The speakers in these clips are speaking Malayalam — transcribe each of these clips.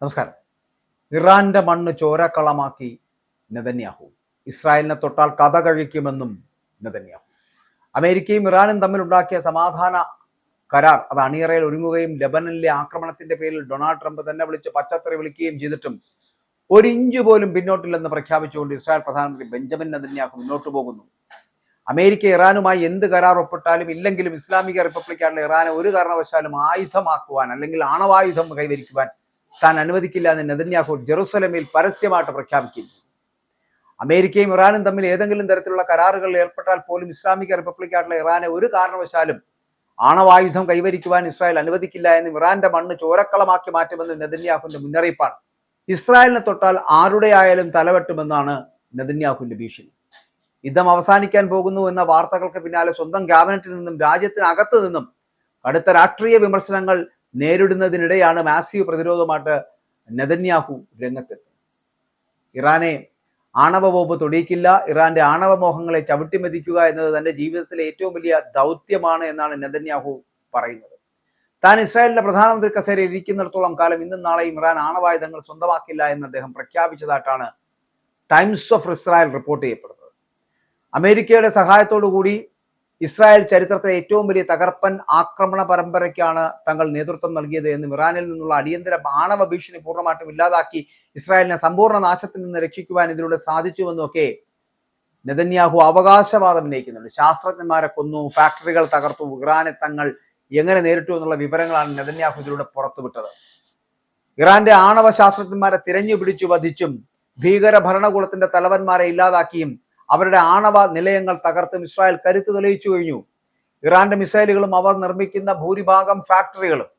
നമസ്കാരം. ഇറാന്റെ മണ്ണ് ചോരക്കളമാക്കി നെതന്യാഹു. ഇസ്രായേലിനെ തൊട്ടാൽ കഥ കഴിക്കുമെന്നും നെതന്യാഹു. അമേരിക്കയും ഇറാനും തമ്മിലുണ്ടാക്കിയ സമാധാന കരാർ അത് അണിയറയിൽ ഒരുങ്ങുകയും ലബനനിലെ ആക്രമണത്തിന്റെ പേരിൽ ഡൊണാൾഡ് ട്രംപ് തന്നെ വിളിച്ച് പച്ചത്തറി വിളിക്കുകയും ചെയ്തിട്ടും ഒരു ഇഞ്ച് പോലും പിന്നോട്ടില്ലെന്ന് പ്രഖ്യാപിച്ചുകൊണ്ട് ഇസ്രായേൽ പ്രധാനമന്ത്രി ബെഞ്ചമിൻ നെതന്യാഹു മുന്നോട്ട് പോകുന്നു. അമേരിക്ക ഇറാനുമായി എന്ത് കരാർ ഒപ്പിട്ടാലും ഇല്ലെങ്കിലും ഇസ്ലാമിക റിപ്പബ്ലിക്കായിട്ടുള്ള ഇറാനെ ഒരു കാരണവശാലും ആയുധമാക്കുവാൻ അല്ലെങ്കിൽ ആണവായുധം കൈവരിക്കുവാൻ താൻ അനുവദിക്കില്ല എന്ന് നെതന്യാഹു ജെറുസലമിൽ പരസ്യമായിട്ട് പ്രഖ്യാപിക്കുന്നു. അമേരിക്കയും ഇറാനും തമ്മിൽ ഏതെങ്കിലും തരത്തിലുള്ള കരാറുകളിൽ ഏർപ്പെട്ടാൽ പോലും ഇസ്ലാമിക റിപ്പബ്ലിക്കായിട്ടുള്ള ഇറാനെ ഒരു കാരണവശാലും ആണവായുധം കൈവരിക്കുവാൻ ഇസ്രായേൽ അനുവദിക്കില്ല എന്നും ഇറാന്റെ മണ്ണ് ചോരക്കളമാക്കി മാറ്റുമെന്നും നെതന്യാഹുവിന്റെ മുന്നറിയിപ്പാണ്. ഇസ്രായേലിനെ തൊട്ടാൽ ആരുടെ ആയാലും തലവെട്ടുമെന്നാണ് നെതന്യാഹുവിന്റെ ഭീഷണി. യുദ്ധം അവസാനിക്കാൻ പോകുന്നു എന്ന വാർത്തകൾക്ക് പിന്നാലെ സ്വന്തം ക്യാബിനറ്റിൽ നിന്നും രാജ്യത്തിനകത്ത് നിന്നും കടുത്ത രാഷ്ട്രീയ വിമർശനങ്ങൾ നേരിടുന്നതിനിടെയാണ് മാസീവ് പ്രതിരോധമായിട്ട് നെതന്യാഹു രംഗത്തെത്തുന്നത്. ഇറാനെ ആണവ ബോംബ് തൊടിയിക്കില്ല, ഇറാന്റെ ആണവ മോഹങ്ങളെ ചവിട്ടിമെതിക്കുക എന്നത് തന്റെ ജീവിതത്തിലെ ഏറ്റവും വലിയ ദൗത്യമാണ് എന്നാണ് നെതന്യാഹു പറയുന്നത്. താൻ ഇസ്രായേലിന്റെ പ്രധാനമന്ത്രി കസേരയിൽ ഇരിക്കുന്നിടത്തോളം കാലം ഇന്നും നാളെയും ഇറാൻ ആണവായുധങ്ങൾ സ്വന്തമാക്കില്ല എന്ന് അദ്ദേഹം പ്രഖ്യാപിച്ചതായിട്ടാണ് ടൈംസ് ഓഫ് ഇസ്രായേൽ റിപ്പോർട്ട് ചെയ്യപ്പെടുന്നത്. അമേരിക്കയുടെ സഹായത്തോടു കൂടി ഇസ്രായേൽ ചരിത്രത്തിലെ ഏറ്റവും വലിയ തകർപ്പൻ ആക്രമണ പരമ്പരയ്ക്കാണ് തങ്ങൾ നേതൃത്വം നൽകിയത് എന്നും ഇറാനിൽ നിന്നുള്ള അടിയന്തര ആണവ ഭീഷണി പൂർണ്ണമായിട്ടും ഇല്ലാതാക്കി ഇസ്രായേലിനെ സമ്പൂർണ്ണ നാശത്തിൽ നിന്ന് രക്ഷിക്കുവാൻ ഇതിലൂടെ സാധിച്ചുവെന്നൊക്കെ നെതന്യാഹു അവകാശവാദം ഉന്നയിക്കുന്നുണ്ട്. ശാസ്ത്രജ്ഞന്മാരെ കൊന്നു, ഫാക്ടറികൾ തകർത്തു, ഇറാനെ തങ്ങൾ എങ്ങനെ നേരിട്ടു എന്നുള്ള വിവരങ്ങളാണ് നെതന്യാഹു ഇതിലൂടെ പുറത്തുവിട്ടത്. ഇറാന്റെ ആണവ ശാസ്ത്രജ്ഞന്മാരെ തിരഞ്ഞു പിടിച്ചു വധിച്ചും ഭീകര ഭരണകൂടത്തിന്റെ തലവന്മാരെ ഇല്ലാതാക്കിയും അവരുടെ ആണവ നിലയങ്ങൾ തകർത്തും ഇസ്രായേൽ കരുത്ത് തെളിയിച്ചു കഴിഞ്ഞു. ഇറാന്റെ മിസൈലുകളും അവർ നിർമ്മിക്കുന്ന ഭൂരിഭാഗം ഫാക്ടറികളും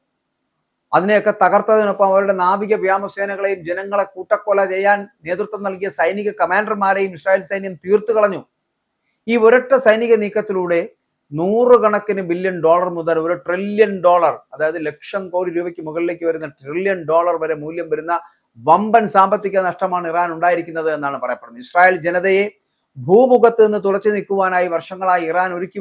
അതിനെയൊക്കെ തകർത്തതിനൊപ്പം അവരുടെ നാവിക വ്യോമസേനകളെയും ജനങ്ങളെ കൂട്ടക്കൊല ചെയ്യാൻ നേതൃത്വം നൽകിയ സൈനിക കമാൻഡർമാരെയും ഇസ്രായേൽ സൈന്യം തീർത്തു കളഞ്ഞു. ഈ ഒരൊറ്റ സൈനിക നീക്കത്തിലൂടെ നൂറുകണക്കിന് ബില്യൺ ഡോളർ മുതൽ $1 ട്രില്യൺ, അതായത് ലക്ഷം കോടി രൂപയ്ക്ക് മുകളിലേക്ക് വരുന്ന $1 ട്രില്യൺ വരെ മൂല്യം വരുന്ന വമ്പൻ സാമ്പത്തിക നഷ്ടമാണ് ഇറാൻ ഉണ്ടായിരിക്കുന്നത് എന്നാണ് പറയപ്പെടുന്നത്. ഇസ്രായേൽ ജനതയെ ഭൂമുഖത്ത് നിന്ന് തുളച്ചു നിൽക്കുവാനായി വർഷങ്ങളായി ഇറാൻ ഒരുക്കി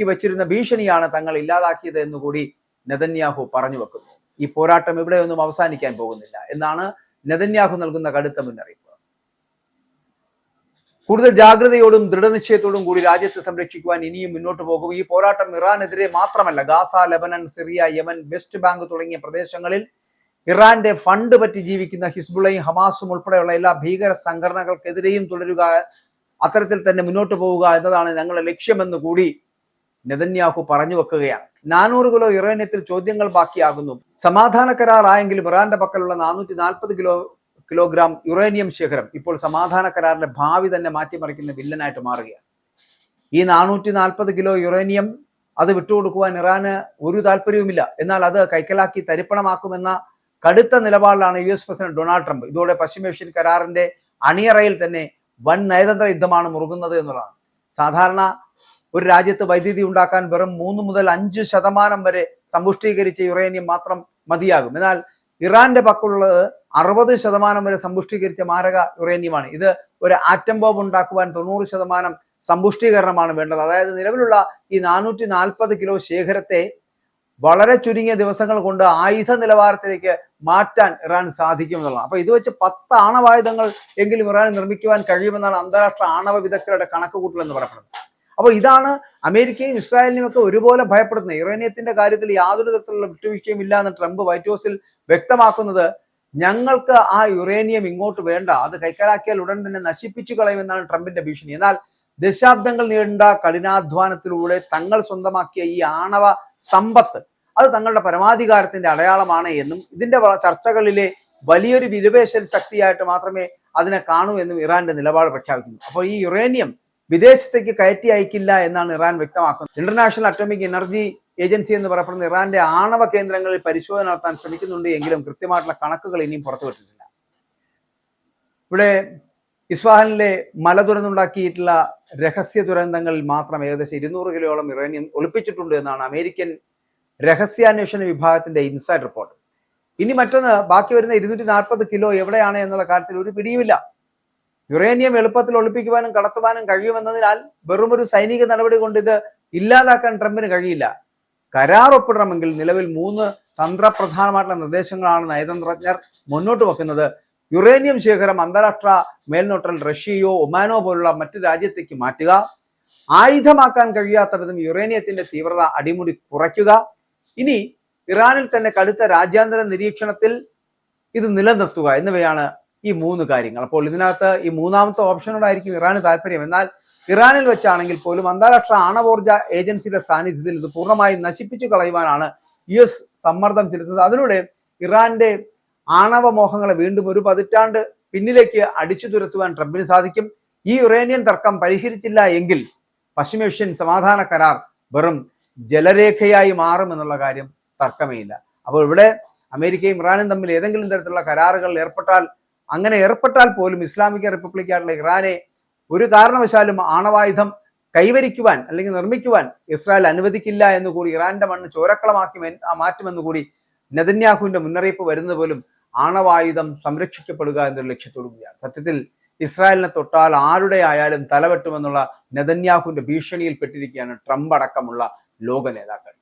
വെച്ചിരുന്ന ഭീഷണിയാണ് തങ്ങൾ ഇല്ലാതാക്കിയത് എന്നുകൂടി നെതന്യാഹു പറഞ്ഞു വെക്കുന്നു. ഈ പോരാട്ടം ഇവിടെയൊന്നും അവസാനിക്കാൻ പോകുന്നില്ല എന്നാണ് നെതന്യാഹു നൽകുന്ന കടുത്ത മുന്നറിയിപ്പ്. കൂടുതൽ ജാഗ്രതയോടും ദൃഢനിശ്ചയത്തോടും കൂടി രാജ്യത്തെ സംരക്ഷിക്കുവാൻ ഇനിയും മുന്നോട്ട് പോകും. ഈ പോരാട്ടം ഇറാനെതിരെ മാത്രമല്ല, Gaza, Lebanon, Syria, Yemen, west bank തുടങ്ങിയ പ്രദേശങ്ങളിൽ ഇറാന്റെ ഫണ്ട് പറ്റി ജീവിക്കുന്ന ഹിസ്ബുള്ളയും ഹമാസും ഉൾപ്പെടെയുള്ള എല്ലാ ഭീകര സംഘടനകൾക്കെതിരെയും തുടരുക, അത്തരത്തിൽ തന്നെ മുന്നോട്ട് പോവുക എന്നതാണ് ഞങ്ങളുടെ ലക്ഷ്യമെന്ന് കൂടി നെതന്യാഹു പറഞ്ഞു വെക്കുകയാണ്. 400 കിലോ യുറേനിയത്തിൽ ചോദ്യങ്ങൾ ബാക്കിയാകുന്നു. സമാധാന കരാറായെങ്കിലും ഇറാന്റെ പക്കലുള്ള 440 കിലോഗ്രാം യുറേനിയം ശേഖരം ഇപ്പോൾ സമാധാന കരാറിന്റെ ഭാവി തന്നെ മാറ്റിമറിക്കുന്ന വില്ലനായിട്ട് മാറുകയാണ്. ഈ 440 കിലോ യുറേനിയം അത് വിട്ടുകൊടുക്കുവാൻ ഇറാന് ഒരു താല്പര്യവുമില്ല. എന്നാൽ അത് കൈക്കലാക്കി തരിപ്പണമാക്കുമെന്ന കടുത്ത നിലപാടിലാണ് US പ്രസിഡന്റ് ഡൊണാൾഡ് ട്രംപ്. ഇതോടെ പശ്ചിമേഷ്യൻ കരാറിന്റെ അണിയറയിൽ തന്നെ വൻ നയതന്ത്ര യുദ്ധമാണ് മുറുകുന്നത് എന്നുള്ളതാണ്. സാധാരണ ഒരു രാജ്യത്ത് വൈദ്യുതി ഉണ്ടാക്കാൻ വെറും 3 മുതൽ 5% വരെ സമ്പുഷ്ടീകരിച്ച യുറേനിയം മാത്രം മതിയാകും. എന്നാൽ ഇറാന്റെ പക്കലുള്ളത് 60% വരെ സമ്പുഷ്ടീകരിച്ച മാരക യുറേനിയമാണ്. ഇത് ഒരു ആറ്റം ബോംബ് ഉണ്ടാക്കുവാൻ 90% സമ്പുഷ്ടീകരണമാണ് വേണ്ടത്. അതായത് നിലവിലുള്ള ഈ 440 കിലോ ശേഖരത്തെ വളരെ ചുരുങ്ങിയ ദിവസങ്ങൾ കൊണ്ട് ആയുധ നിലവാരത്തിലേക്ക് മാറ്റാൻ ഇറാൻ സാധിക്കും എന്നുള്ളതാണ്. അപ്പൊ ഇത് വെച്ച് 10 ആണവായുധങ്ങൾ എങ്കിലും ഇറാൻ നിർമ്മിക്കുവാൻ കഴിയുമെന്നാണ് അന്താരാഷ്ട്ര ആണവ വിദഗ്ധരുടെ കണക്കുകൂട്ടൽ എന്ന് പറയപ്പെടുന്നത്. അപ്പൊ ഇതാണ് അമേരിക്കയും ഇസ്രായേലിനും ഒക്കെ ഒരുപോലെ ഭയപ്പെടുന്നത്. യുറേനിയത്തിന്റെ കാര്യത്തിൽ യാതൊരു തരത്തിലുള്ള വിട്ടുവീഴ്ചയും ഇല്ല എന്ന് ട്രംപ് വൈറ്റ് ഹൗസിൽ വ്യക്തമാക്കുന്നത് ഞങ്ങൾക്ക് ആ യുറേനിയം ഇങ്ങോട്ട് വേണ്ട, അത് കൈക്കലാക്കിയാൽ ഉടൻ തന്നെ നശിപ്പിച്ചു കളയുമെന്നാണ് ട്രംപിന്റെ ഭീഷണി. എന്നാൽ ദശാബ്ദങ്ങൾ നീണ്ട കഠിനാധ്വാനത്തിലൂടെ തങ്ങൾ സ്വന്തമാക്കിയ ഈ ആണവ സമ്പത്ത് അത് തങ്ങളുടെ പരമാധികാരത്തിന്റെ അടയാളമാണ് എന്നും ഇതിന്റെ ചർച്ചകളിലെ വലിയൊരു വിലപേശൽ ശക്തിയായിട്ട് മാത്രമേ അതിനെ കാണൂ എന്നും ഇറാന്റെ നിലപാട് പ്രഖ്യാപിക്കുന്നു. അപ്പോൾ ഈ യുറേനിയം വിദേശത്തേക്ക് കയറ്റി അയക്കില്ല എന്നാണ് ഇറാൻ വ്യക്തമാക്കുന്നത്. ഇന്റർനാഷണൽ അറ്റോമിക് എനർജി ഏജൻസി എന്ന് പറയപ്പെടുന്ന ഇറാന്റെ ആണവ കേന്ദ്രങ്ങളിൽ പരിശോധന നടത്താൻ ശ്രമിക്കുന്നുണ്ട് എങ്കിലും കൃത്യമായിട്ടുള്ള കണക്കുകൾ ഇനിയും പുറത്തുവിട്ടിട്ടില്ല. ഇവിടെ ഇസ്ഫഹാനിലെ മല തുറന്നുണ്ടാക്കിയിട്ടുള്ള രഹസ്യ ദുരന്തങ്ങളിൽ മാത്രം ഏകദേശം 200 കിലോയോളം യുറേനിയം ഒളിപ്പിച്ചിട്ടുണ്ട് എന്നാണ് അമേരിക്കൻ രഹസ്യാന്വേഷണ വിഭാഗത്തിന്റെ ഇൻസൈഡ് റിപ്പോർട്ട്. ഇനി മറ്റൊന്ന്, ബാക്കി വരുന്ന 240 കിലോ എവിടെയാണ് എന്നുള്ള കാര്യത്തിൽ ഒരു പിടിയുമില്ല. യുറേനിയം എളുപ്പത്തിൽ ഒളിപ്പിക്കുവാനും കടത്തുവാനും കഴിയുമെന്നതിനാൽ വെറുമൊരു സൈനിക നടപടി കൊണ്ട് ഇത് ഇല്ലാതാക്കാൻ ട്രംപിന് കഴിയില്ല. കരാർ ഒപ്പിടണമെങ്കിൽ നിലവിൽ 3 തന്ത്രപ്രധാനമായിട്ടുള്ള നിർദ്ദേശങ്ങളാണ് നയതന്ത്രജ്ഞർ മുന്നോട്ട് വെക്കുന്നത്. യുറേനിയം ശേഖരം അന്താരാഷ്ട്ര മേൽനോട്ടൽ റഷ്യയോ ഒമാനോ പോലുള്ള മറ്റു രാജ്യത്തേക്ക് മാറ്റുക, ആയുധമാക്കാൻ കഴിയാത്ത വിധം യുറേനിയത്തിന്റെ തീവ്രത അടിമുടി കുറയ്ക്കുക, ഇനി ഇറാനിൽ തന്നെ കടുത്ത രാജ്യാന്തര നിരീക്ഷണത്തിൽ ഇത് നിലനിർത്തുക എന്നിവയാണ് ഈ 3 കാര്യങ്ങൾ. അപ്പോൾ ഇതിനകത്ത് ഈ മൂന്നാമത്തെ ഓപ്ഷനോടായിരിക്കും ഇറാന് താല്പര്യം. എന്നാൽ ഇറാനിൽ വെച്ചാണെങ്കിൽ പോലും അന്താരാഷ്ട്ര ആണവോർജ ഏജൻസിയുടെ സാന്നിധ്യത്തിൽ ഇത് പൂർണ്ണമായും നശിപ്പിച്ചു കളയുവാനാണ് US സമ്മർദ്ദം ചെലുത്തുന്നത്. അതിലൂടെ ഇറാന്റെ ആണവ മോഹങ്ങളെ വീണ്ടും ഒരു പതിറ്റാണ്ട് പിന്നിലേക്ക് അടിച്ചു തുരത്തുവാൻ ട്രംപിന് സാധിക്കും. ഈ യുറേനിയൻ തർക്കം പരിഹരിച്ചില്ല എങ്കിൽ പശ്ചിമേഷ്യൻ സമാധാന കരാർ വെറും ജലരേഖയായി മാറുമെന്നുള്ള കാര്യം തർക്കമേയില്ല. അപ്പോൾ ഇവിടെ അമേരിക്കയും ഇറാനും തമ്മിൽ ഏതെങ്കിലും തരത്തിലുള്ള കരാറുകൾ ഏർപ്പെട്ടാൽ പോലും ഇസ്ലാമിക റിപ്പബ്ലിക്കായിട്ടുള്ള ഇറാനെ ഒരു കാരണവശാലും ആണവായുധം കൈവരിക്കുവാൻ അല്ലെങ്കിൽ നിർമ്മിക്കുവാൻ ഇസ്രായേൽ അനുവദിക്കില്ല എന്ന് കൂടി, ഇറാന്റെ മണ്ണ് ചോരക്കളമാക്കി മാറ്റുമെന്ന് കൂടി നെതന്യാഹുവിന്റെ മുന്നറിയിപ്പ് വരുന്നത് പോലും ആണവായുധം സംരക്ഷിക്കപ്പെടുക എന്നൊരു ലക്ഷ്യത്തോടു കൂടിയാണ്. സത്യത്തിൽ ഇസ്രായേലിനെ തൊട്ടാൽ ആരുടെ ആയാലും തലവെട്ടുമെന്നുള്ള നെതന്യാഹുവിന്റെ ഭീഷണിയിൽ പെട്ടിരിക്കുകയാണ് ട്രംപ് അടക്കമുള്ള ലോക നേതാക്കൾ.